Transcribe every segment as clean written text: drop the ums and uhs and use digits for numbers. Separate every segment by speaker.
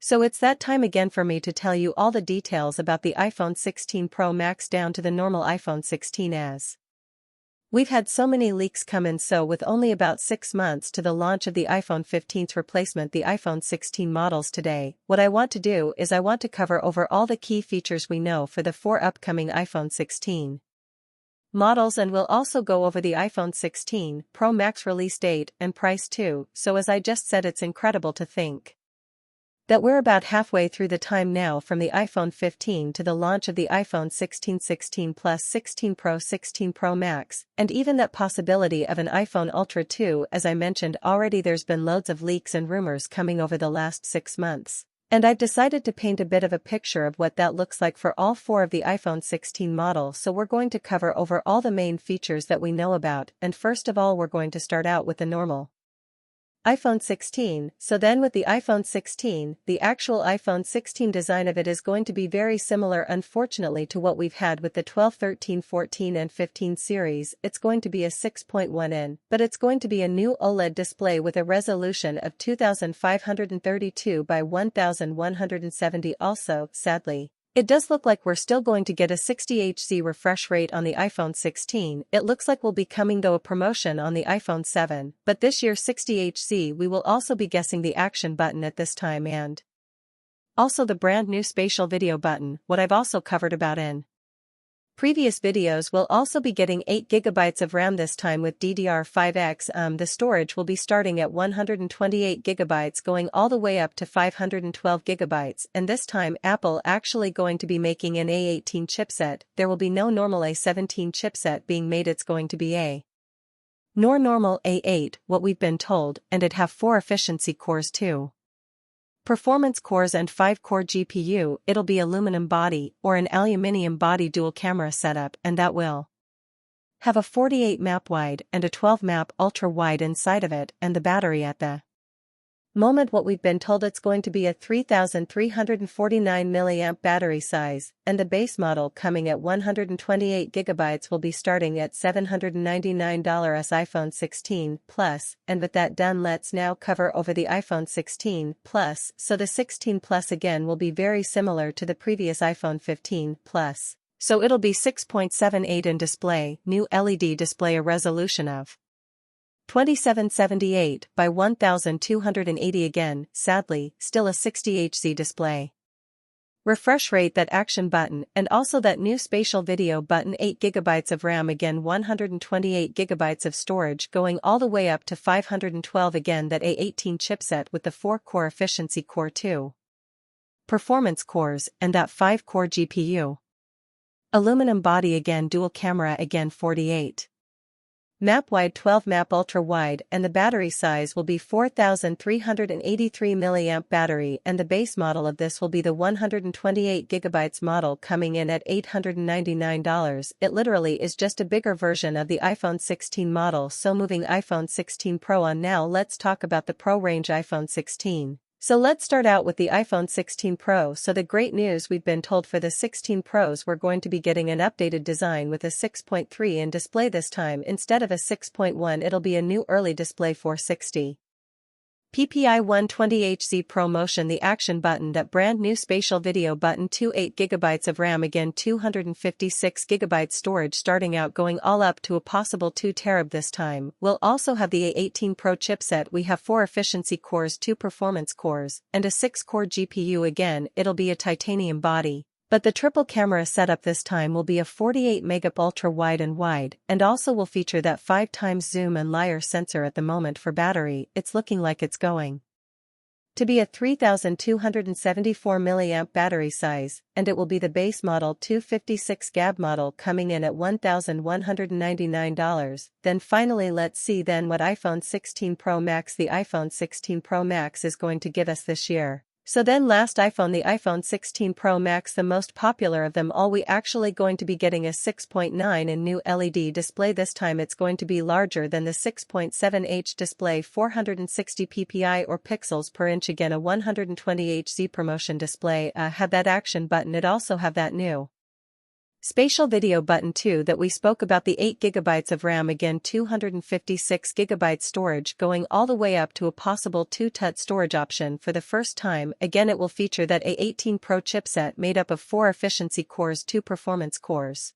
Speaker 1: So it's that time again for me to tell you all the details about the iPhone 16 Pro Max down to the normal iPhone 16s. We've had so many leaks come in, so with only about 6 months to the launch of the iPhone 15's replacement, the iPhone 16 models today, what I want to do is I want to cover over all the key features we know for the 4 upcoming iPhone 16 models, and we'll also go over the iPhone 16 Pro Max release date and price too. So as I just said, it's incredible to think that we're about halfway through the time now from the iPhone 15 to the launch of the iPhone 16, 16 Plus, 16 Pro, 16 Pro Max, and even that possibility of an iPhone Ultra 2. As I mentioned already, there's been loads of leaks and rumors coming over the last 6 months. And I've decided to paint a bit of a picture of what that looks like for all 4 of the iPhone 16 models, so we're going to cover over all the main features that we know about, and first of all we're going to start out with the normal iPhone 16. So then with the iPhone 16, the actual iPhone 16 design of it is going to be very similar, unfortunately, to what we've had with the 12, 13, 14 and 15 series. It's going to be a 6.1 in, but it's going to be a new OLED display with a resolution of 2532 by 1170. Also, sadly, it does look like we're still going to get a 60Hz refresh rate on the iPhone 16. It looks like we'll be coming though a promotion on the iPhone 7, but this year 60Hz we will also be guessing the action button at this time, and also the brand new spatial video button, what I've also covered about in previous videos. Will also be getting 8GB of RAM this time with DDR5X. The storage will be starting at 128GB going all the way up to 512GB, and this time Apple actually going to be making an A18 chipset. There will be no normal A17 chipset being made, it's going to be a normal A8, what we've been told, and it have 4 efficiency cores too. Performance cores and 5-core GPU. It'll be aluminum body or an aluminium body dual camera setup, and that will have a 48 map wide and a 12 map ultra wide inside of it, and the battery at the moment, what we've been told, it's going to be a 3349 mAh battery size, and the base model coming at 128GB will be starting at $799 iPhone 16 Plus. And with that done, let's now cover over the iPhone 16 Plus. So the 16 Plus again will be very similar to the previous iPhone 15 Plus. So it'll be 6.78 in display, new LED display, a resolution of 2778 by 1280, again, sadly, still a 60Hz display. Refresh rate, that action button, and also that new spatial video button. 8GB of RAM, again 128GB of storage going all the way up to 512, again that A18 chipset with the 4-core efficiency core, 2 performance cores, and that 5-core GPU. Aluminum body, again dual camera, again 48 map wide, 12 map ultra wide, and the battery size will be 4383 mAh battery, and the base model of this will be the 128GB model coming in at $899. It literally is just a bigger version of the iPhone 16 model. So moving iPhone 16 Pro on, now let's talk about the Pro range iPhone 16. So let's start out with the iPhone 16 Pro. So the great news, we've been told for the 16 Pros we're going to be getting an updated design with a 6.3 in display this time. Instead of a 6.1, it'll be a new early display 460 ppi 120Hz ProMotion, the action button, that brand new spatial video button, 8GB of RAM, again 256GB storage starting out going all up to a possible 2 TB this time. We'll also have the A18 Pro chipset. We have 4 efficiency cores, 2 performance cores, and a 6-core GPU. Again, it'll be a titanium body, but the triple camera setup this time will be a 48 megapixel ultra wide and also will feature that 5x zoom and LiDAR sensor. At the moment for battery, it's looking like it's going to be a 3274 mAh battery size, and it will be the base model 256GB model coming in at $1199. Then finally, let's see then what iPhone 16 Pro Max, the iPhone 16 Pro Max, is going to give us this year. So then last iPhone, the iPhone 16 Pro Max, the most popular of them all, we actually going to be getting a 6.9 in new LED display. This time it's going to be larger than the 6.7H display, 460 ppi or pixels per inch, again a 120Hz ProMotion display. Have that action button. It also have that new Spatial video button 2 that we spoke about the 8 GB of RAM, again 256 GB storage, going all the way up to a possible 2 TB storage option for the first time. Again, it will feature that A18 Pro chipset made up of 4 efficiency cores, 2 performance cores,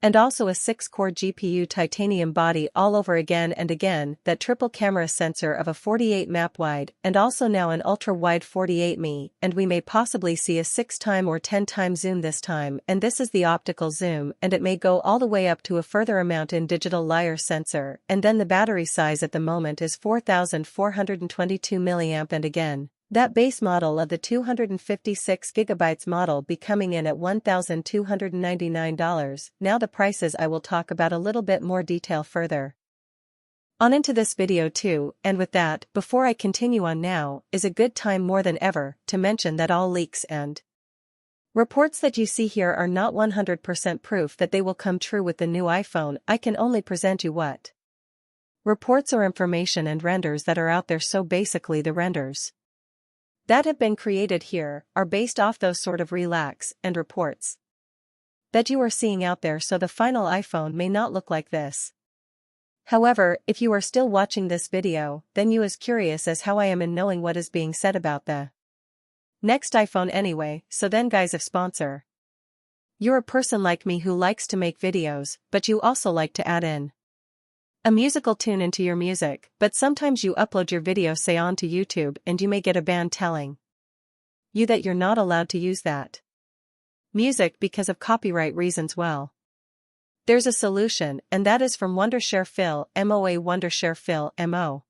Speaker 1: and also a 6-core GPU titanium body all over again and again, that triple camera sensor of a 48 map wide, and also now an ultra-wide 48 me, and we may possibly see a 6x or 10x zoom this time, and this is the optical zoom, and it may go all the way up to a further amount in digital LiDAR sensor, and then the battery size at the moment is 4422 mAh, and again, that base model of the 256 GB model be coming in at $1,299. Now the prices I will talk about a little bit more detail further on into this video too, and with that, before I continue on, now is a good time more than ever to mention that all leaks and reports that you see here are not 100% proof that they will come true with the new iPhone. I can only present you what reports or information and renders that are out there, so basically the renders that have been created here are based off those sort of relax and reports that you are seeing out there, so the final iPhone may not look like this. However, if you are still watching this video, then you is curious as how I am in knowing what is being said about the next iPhone anyway. So then guys, if sponsor, you're a person like me who likes to make videos, but you also like to add in a musical tune into your music, but sometimes you upload your video say onto YouTube and you may get a ban telling you that you're not allowed to use that music because of copyright reasons. Well, there's a solution, and that is from Wondershare Fill, MOA. Wondershare Fill, MO.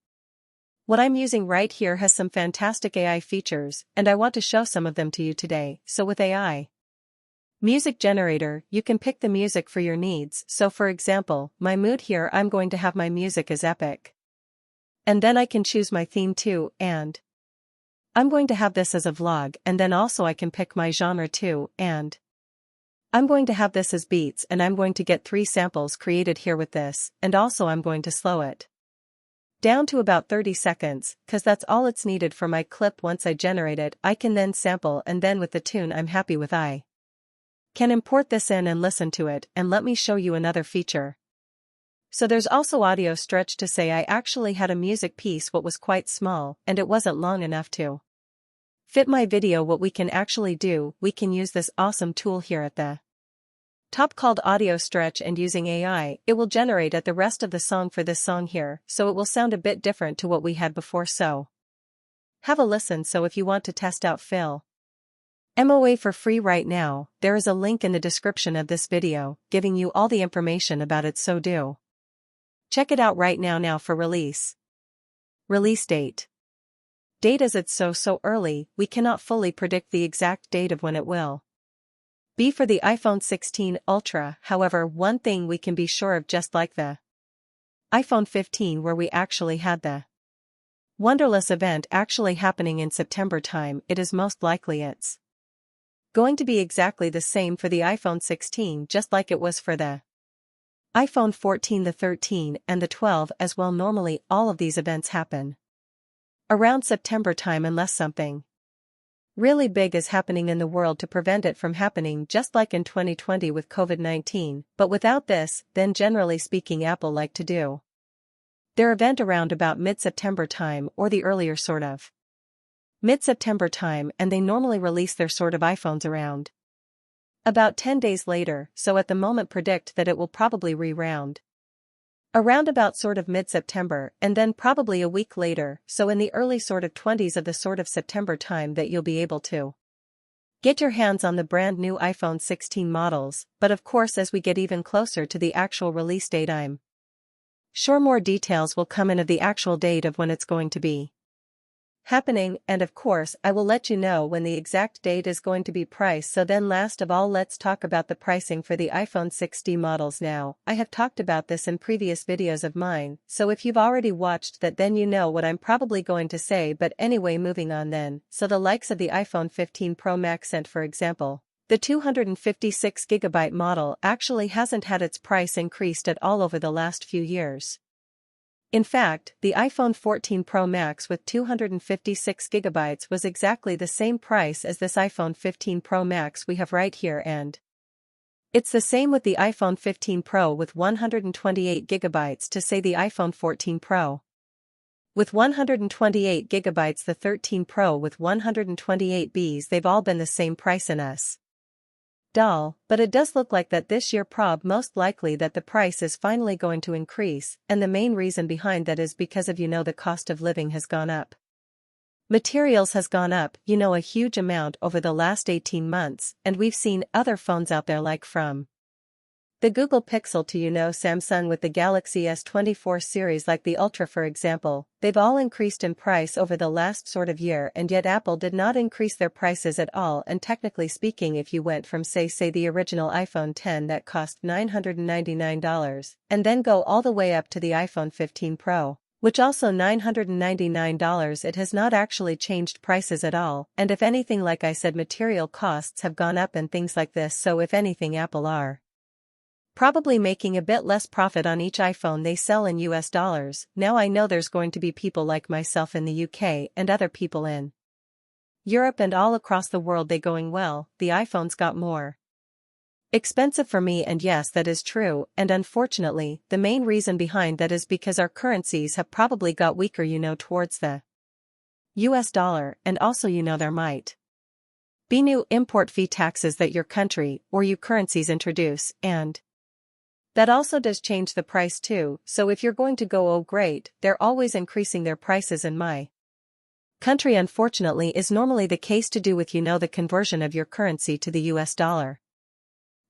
Speaker 1: What I'm using right here has some fantastic AI features, and I want to show some of them to you today. So with AI music generator, you can pick the music for your needs. So for example, my mood here, I'm going to have my music as epic. And then I can choose my theme too, and I'm going to have this as a vlog, and then also I can pick my genre too, and I'm going to have this as beats, and I'm going to get 3 samples created here with this, and also I'm going to slow it down to about 30 seconds, cause that's all it's needed for my clip. Once I generate it, I can then sample, and then with the tune I'm happy with, I can import this in and listen to it. And let me show you another feature. So there's also audio stretch to say I actually had a music piece what was quite small, and it wasn't long enough to fit my video. What we can actually do, we can use this awesome tool here at the top called audio stretch, and using AI, it will generate at the rest of the song for this song here, so it will sound a bit different to what we had before. So have a listen. So if you want to test out Fill MOA for free right now, there is a link in the description of this video, giving you all the information about it, so do check it out right now. Now for release date. As it's so early, we cannot fully predict the exact date of when it will be for the iPhone 16 Ultra. However, one thing we can be sure of, just like the iPhone 15 where we actually had the Wonderless event actually happening in September time, it is most likely it's going to be exactly the same for the iPhone 16, just like it was for the iPhone 14, the 13, and the 12 as well. Normally, all of these events happen around September time, unless something really big is happening in the world to prevent it from happening, just like in 2020 with COVID-19. But without this, then generally speaking, Apple like to do their event around about mid-September time, or the earlier sort of mid-September time, and they normally release their sort of iPhones around about 10 days later. So at the moment predict that it will probably re-round around about sort of mid-September, and then probably a week later, so in the early sort of 20s of the sort of September time, that you'll be able to get your hands on the brand new iPhone 16 models. But of course, as we get even closer to the actual release date, I'm sure more details will come in of the actual date of when it's going to be happening, and of course I will let you know when the exact date is going to be priced. So then last of all, let's talk about the pricing for the iPhone 6 models. Now, I have talked about this in previous videos of mine, so if you've already watched that, then you know what I'm probably going to say. But anyway, moving on then. So the likes of the iPhone 15 Pro Max and, for example, the 256GB model actually hasn't had its price increased at all over the last few years. In fact, the iPhone 14 Pro Max with 256GB was exactly the same price as this iPhone 15 Pro Max we have right here, and It's the same with the iPhone 15 Pro with 128GB to say the iPhone 14 Pro. With 128GB the 13 Pro with 128GB they've all been the same price in us. Dull, but it does look like that this year prob most likely that the price is finally going to increase, and the main reason behind that is because of the cost of living has gone up. Materials has gone up a huge amount over the last 18 months, and we've seen other phones out there like from the Google Pixel to Samsung with the Galaxy S24 series like the Ultra for example, they've all increased in price over the last sort of year, and yet Apple did not increase their prices at all. And technically speaking, if you went from say the original iPhone 10 that cost $999 and then go all the way up to the iPhone 15 Pro, which also $999, it has not actually changed prices at all, and if anything, like I said, material costs have gone up and things like this, so if anything Apple are probably making a bit less profit on each iPhone they sell in US dollars. Now I know there's going to be people like myself in the UK and other people in Europe and all across the world they going, well, the iPhones got more expensive for me, and yes, that is true, and unfortunately, the main reason behind that is because our currencies have probably got weaker towards the US dollar, and also there might be new import fee taxes that your country or you currencies introduce, and that also does change the price too. So if you're going to go, oh great, they're always increasing their prices in my country, unfortunately is normally the case to do with the conversion of your currency to the US dollar.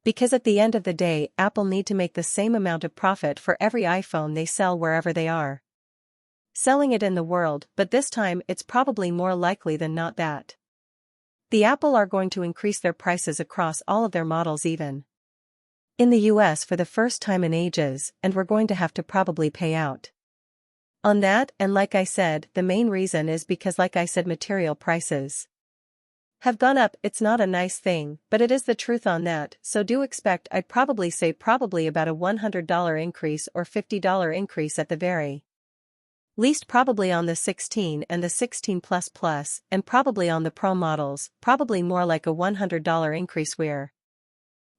Speaker 1: Because at the end of the day, Apple need to make the same amount of profit for every iPhone they sell wherever they are selling it in the world, but this time it's probably more likely than not that the Apple are going to increase their prices across all of their models even in the US for the first time in ages, and we're going to have to probably pay out on that. And like I said, the main reason is because like I said, material prices have gone up. It's not a nice thing, but it is the truth on that, so do expect, I'd probably say probably about a $100 increase or $50 increase at the very least, probably on the 16 and the 16 Plus Plus, and probably on the Pro models, probably more like a $100 increase we're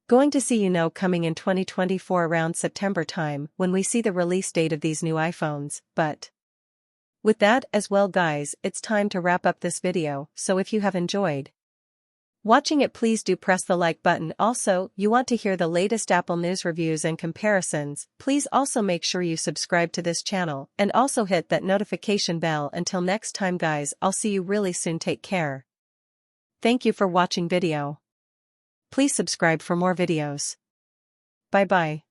Speaker 1: going to see coming in 2024 around September time when we see the release date of these new iPhones. But with that as well guys, it's time to wrap up this video, so if you have enjoyed watching it, please do press the like button. Also, you want to hear the latest Apple news reviews and comparisons, please also make sure you subscribe to this channel, and also hit that notification bell. Until next time guys, I'll see you really soon, take care. Thank you for watching video. Please subscribe for more videos. Bye bye.